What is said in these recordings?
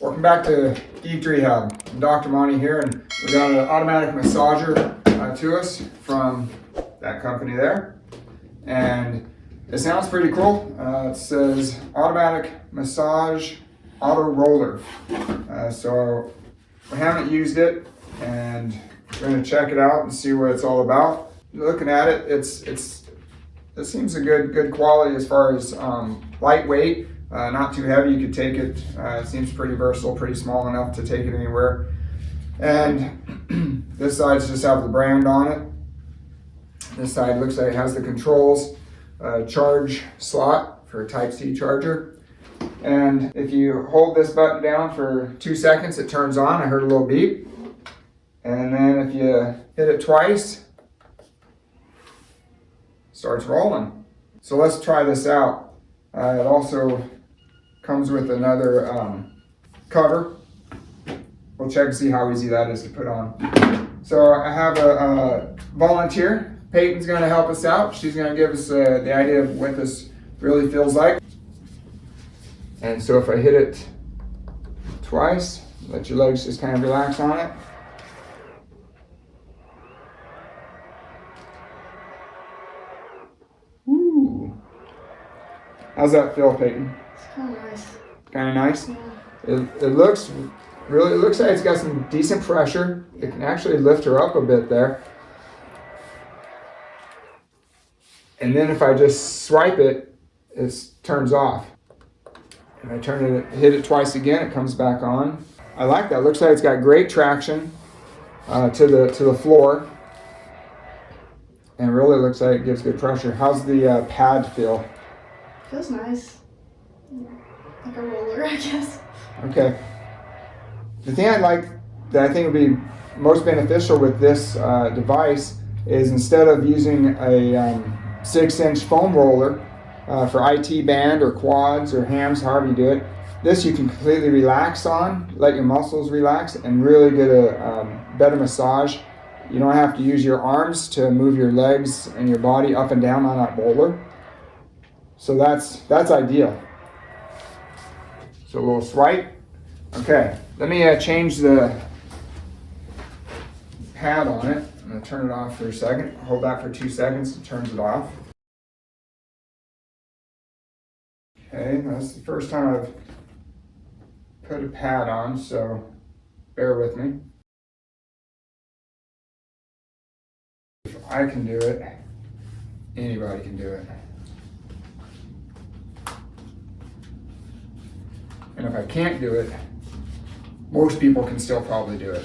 Welcome back to Geek Rehab. I'm Dr. Monte here, and we got an automatic massager to us from that company there. And it sounds pretty cool. It says automatic massage auto roller. So we haven't used it, and we're going to check it out and see what it's all about. Looking at it, it seems a good quality as far as lightweight. Not too heavy, you could take it. It seems pretty versatile, pretty small enough to take it anywhere. And this side's just have the brand on it. This side looks like it has the controls, charge slot for a Type-C charger. And if you hold this button down for 2 seconds, it turns on. I heard a little beep. And then if you hit it twice, it starts rolling. So let's try this out. It also comes with another cover. We'll check and see how easy that is to put on. So I have a volunteer. Peyton's going to help us out. She's going to give us the idea of what this really feels like. And so if I hit it twice, let your legs just kind of relax on it. Ooh. How's that feel, Peyton? It's kind of nice. Kind of nice? Yeah. It looks like it's got some decent pressure. It can actually lift her up a bit there. And then if I just swipe it, it turns off. If I hit it twice again, it comes back on. I like that. Looks like it's got great traction to the floor. And really looks like it gives good pressure. How's the pad feel? Feels nice. Like a roller, I guess. Okay. The thing I like that I think would be most beneficial with this device is instead of using a 6-inch foam roller for IT band or quads or hams, however you do it, this you can completely relax on, let your muscles relax, and really get a better massage. You don't have to use your arms to move your legs and your body up and down on that roller. So that's ideal. So a little swipe. Okay, let me change the pad on it. I'm going to turn it off for a second. Hold that for 2 seconds. It turns it off. Okay, that's the first time I've put a pad on, so bear with me. If I can do it, anybody can do it. And if I can't do it, most people can still probably do it.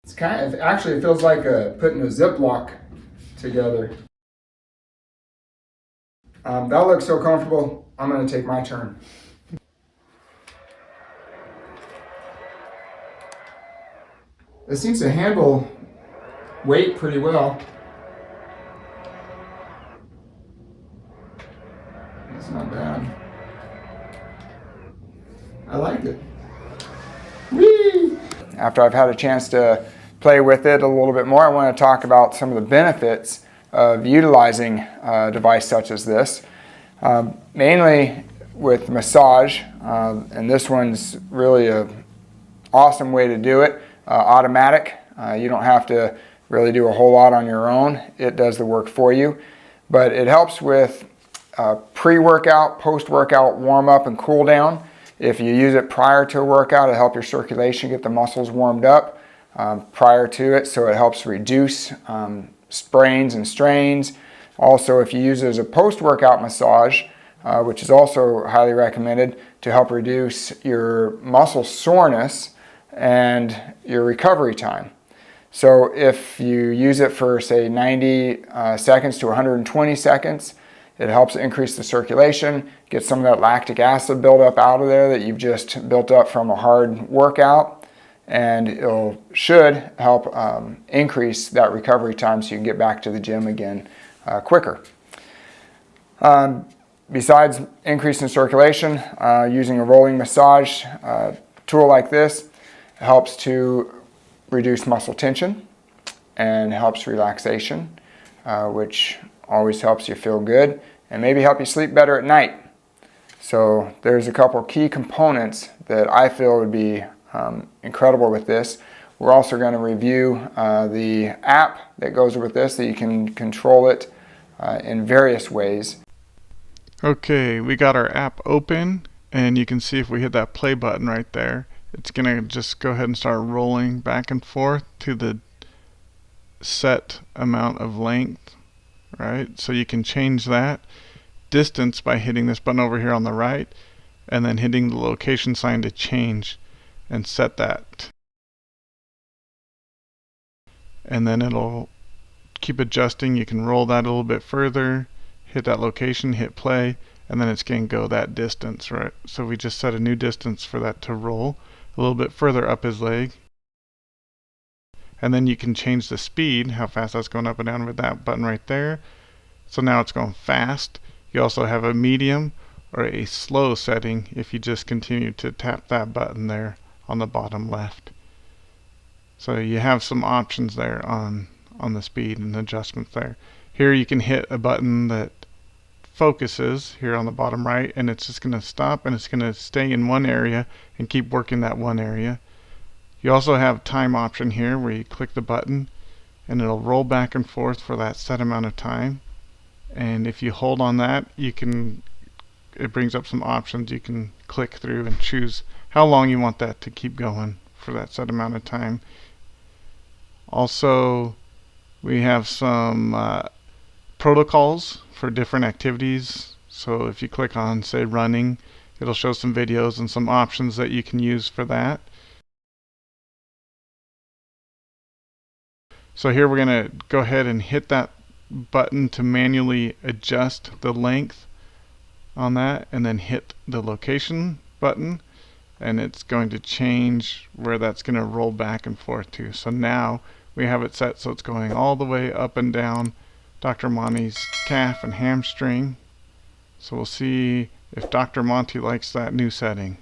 It's actually it feels like putting a Ziploc together. That looks so comfortable. I'm going to take my turn. It seems to handle weight pretty well. It's not bad. I like it. Whee! After I've had a chance to play with it a little bit more, I want to talk about some of the benefits of utilizing a device such as this. Mainly with massage, and this one's really an awesome way to do it. Automatic. You don't have to really do a whole lot on your own. It does the work for you. But it helps with pre-workout, post-workout warm-up and cool-down. If you use it prior to a workout, it'll help your circulation, get the muscles warmed up prior to it, so it helps reduce sprains and strains. Also, if you use it as a post-workout massage, which is also highly recommended to help reduce your muscle soreness and your recovery time. So if you use it for, say, 90 seconds to 120 seconds, it helps increase the circulation, get some of that lactic acid buildup out of there that you've just built up from a hard workout, and it should help increase that recovery time so you can get back to the gym again quicker. Besides increasing circulation, using a rolling massage tool like this helps to reduce muscle tension and helps relaxation, which always helps you feel good and maybe help you sleep better at night. So there's a couple key components that I feel would be incredible with this. We're also going to review the app that goes with this, that you can control it in various ways. Okay, we got our app open, and you can see if we hit that play button right there, it's going to just go ahead and start rolling back and forth to the set amount of length, right? So you can change that distance by hitting this button over here on the right, and then hitting the location sign to change and set that. And then it'll keep adjusting. You can roll that a little bit further, hit that location, hit play, and then it's going to go that distance, right? So we just set a new distance for that to roll a little bit further up his leg. And then you can change the speed, how fast that's going up and down with that button right there. So now it's going fast. You also have a medium or a slow setting if you just continue to tap that button there on the bottom left. So you have some options there on the speed and adjustments there. Here you can hit a button that focuses here on the bottom right, and it's just going to stop and it's going to stay in one area and keep working that one area. You also have time option here where you click the button and it'll roll back and forth for that set amount of time. And if you hold on that, it brings up some options. You can click through and choose how long you want that to keep going for that set amount of time. Also, we have some protocols for different activities. So if you click on, say, running, it'll show some videos and some options that you can use for that. So here we're going to go ahead and hit that button to manually adjust the length on that, and then hit the location button, and it's going to change where that's going to roll back and forth to. So now we have it set so it's going all the way up and down Dr. Monte's calf and hamstring. So we'll see if Dr. Monte likes that new setting.